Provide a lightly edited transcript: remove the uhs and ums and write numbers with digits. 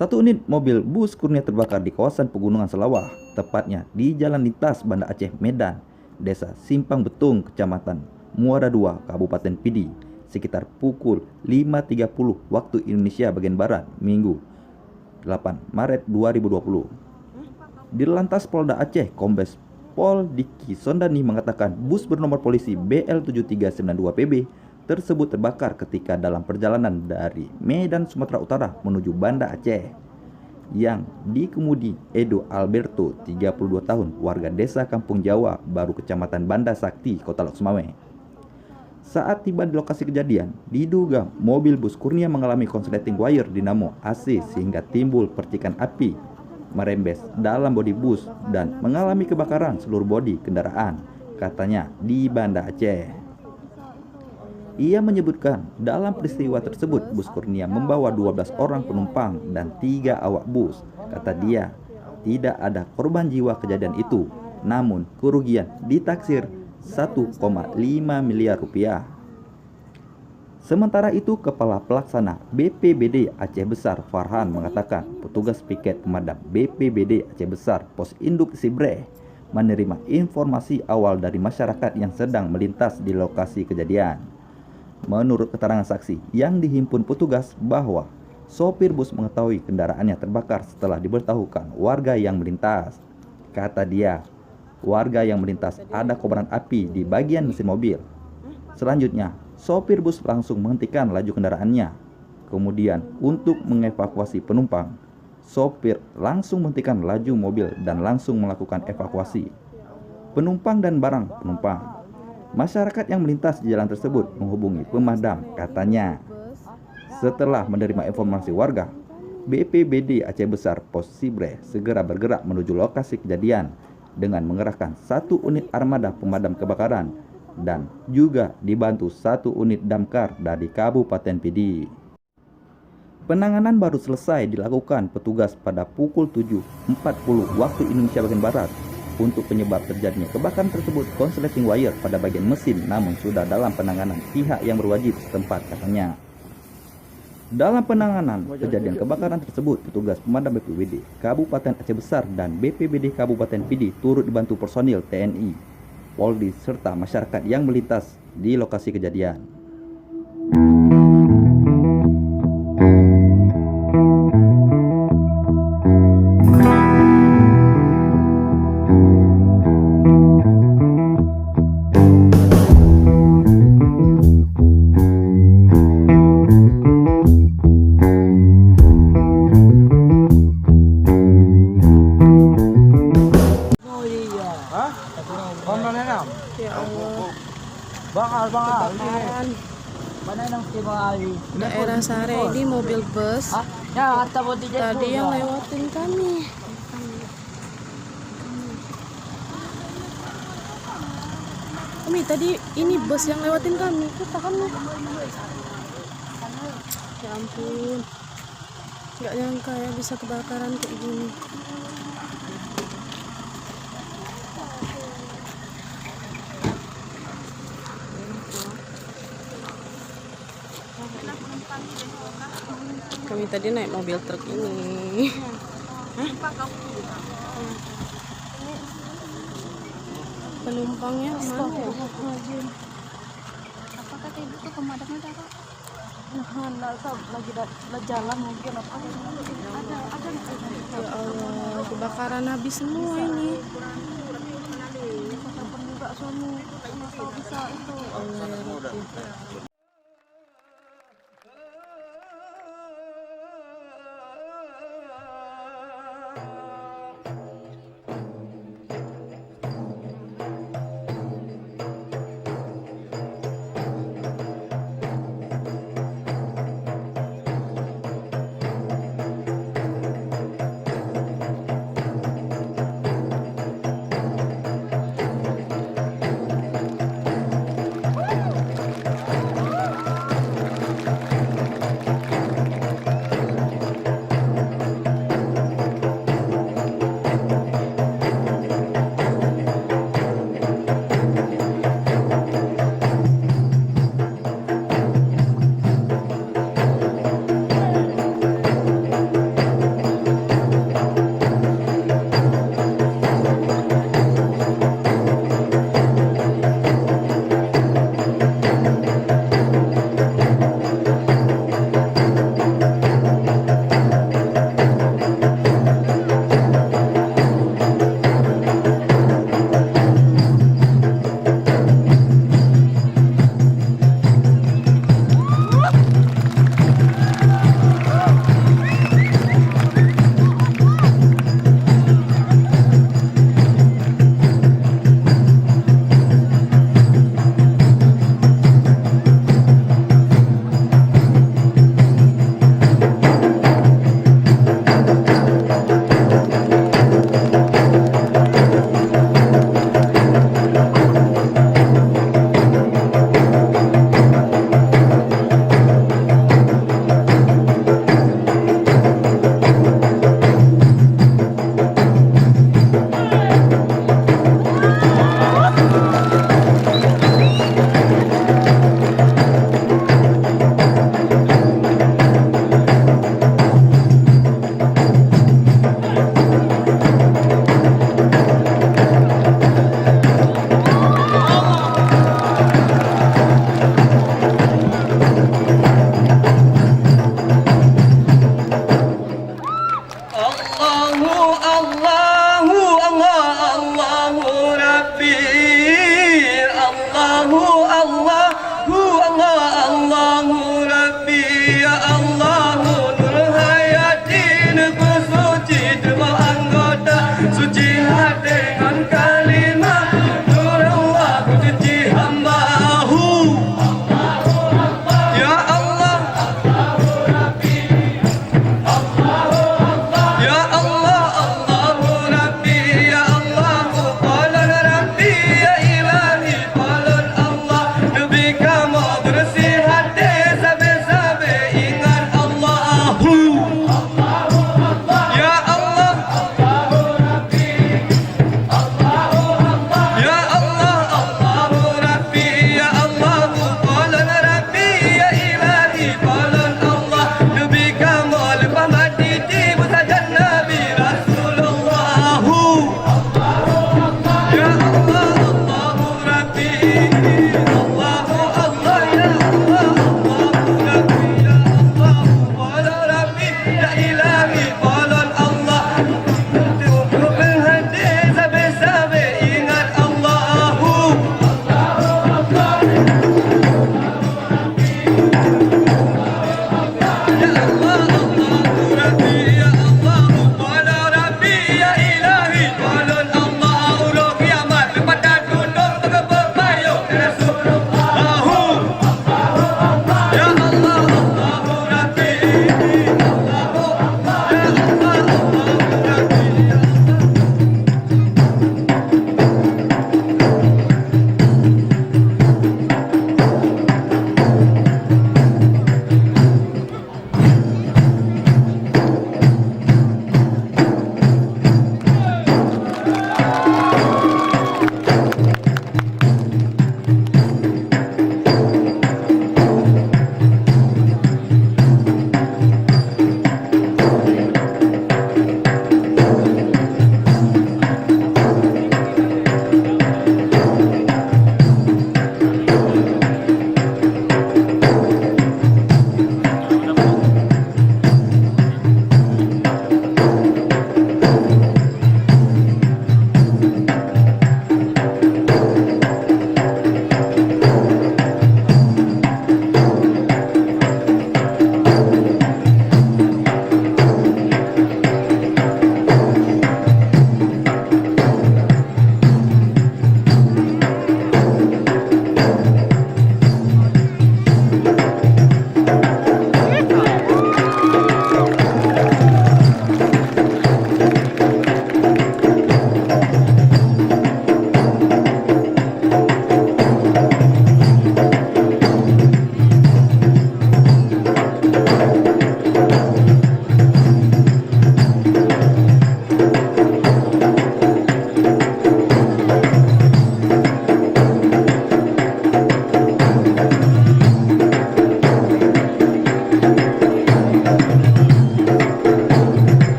Satu unit mobil bus Kurnia terbakar di kawasan Pegunungan Selawah, tepatnya di Jalan Lintas Banda Aceh Medan, Desa Simpang Betung, Kecamatan Muara II, Kabupaten Pidi, sekitar pukul 5.30 waktu Indonesia bagian Barat, Minggu 8 Maret 2020. Dirlantas Polda Aceh, Kombes Pol Diki Sondani mengatakan bus bernomor polisi BL7392PB tersebut terbakar ketika dalam perjalanan dari Medan, Sumatera Utara menuju Banda Aceh, yang dikemudi Edo Alberto, 32 tahun, warga desa Kampung Jawa Baru, Kecamatan Banda Sakti, Kota Lok Sumawe. Saat tiba di lokasi kejadian, diduga mobil bus Kurnia mengalami konsleting wire dinamo AC sehingga timbul percikan api merembes dalam bodi bus dan mengalami kebakaran seluruh bodi kendaraan, katanya di Banda Aceh. Ia menyebutkan dalam peristiwa tersebut bus Kurnia membawa 12 orang penumpang dan 3 awak bus. Kata dia, tidak ada korban jiwa kejadian itu, namun kerugian ditaksir 1,5 miliar rupiah. Sementara itu, Kepala Pelaksana BPBD Aceh Besar Farhan mengatakan petugas piket pemadam BPBD Aceh Besar Pos Induk Sibreh menerima informasi awal dari masyarakat yang sedang melintas di lokasi kejadian. Menurut keterangan saksi yang dihimpun petugas bahwa sopir bus mengetahui kendaraannya terbakar setelah diberitahukan warga yang melintas. Kata dia, warga yang melintas ada kobaran api di bagian mesin mobil. Selanjutnya, sopir bus langsung menghentikan laju kendaraannya. Kemudian, untuk mengevakuasi penumpang, sopir langsung menghentikan laju mobil dan langsung melakukan evakuasi penumpang dan barang penumpang. Masyarakat yang melintas di jalan tersebut menghubungi pemadam, katanya. Setelah menerima informasi warga, BPBD Aceh Besar Pos Sibreh segera bergerak menuju lokasi kejadian dengan mengerahkan 1 unit armada pemadam kebakaran dan juga dibantu 1 unit damkar dari Kabupaten Pidi. Penanganan baru selesai dilakukan petugas pada pukul 7.40 waktu Indonesia bagian Barat. Untuk penyebab terjadinya kebakaran tersebut konsleting wire pada bagian mesin, namun sudah dalam penanganan pihak yang berwajib setempat, katanya. Dalam penanganan kejadian kebakaran tersebut, petugas pemadam BPBD Kabupaten Aceh Besar dan BPBD Kabupaten Pidi turut dibantu personil TNI, Polri, serta masyarakat yang melintas di lokasi kejadian. Ya Allah, Kebakaran daerah Sare ini mobil bus tadi yang lewatin kami. Kami tadi ini bus yang lewatin kami. Kita kan, ya ampun, nggak nyangka ya bisa kebakaran kayak gini. Kami tadi naik mobil truk ini. Penumpangnya mana ya? Apa kata ibu tuh pemadamnya ada? Lagi jalan mungkin apa? Ada. Ya Allah, kebakaran habis semua ini. Juga suami bisa itu. Allah ya Rabbi.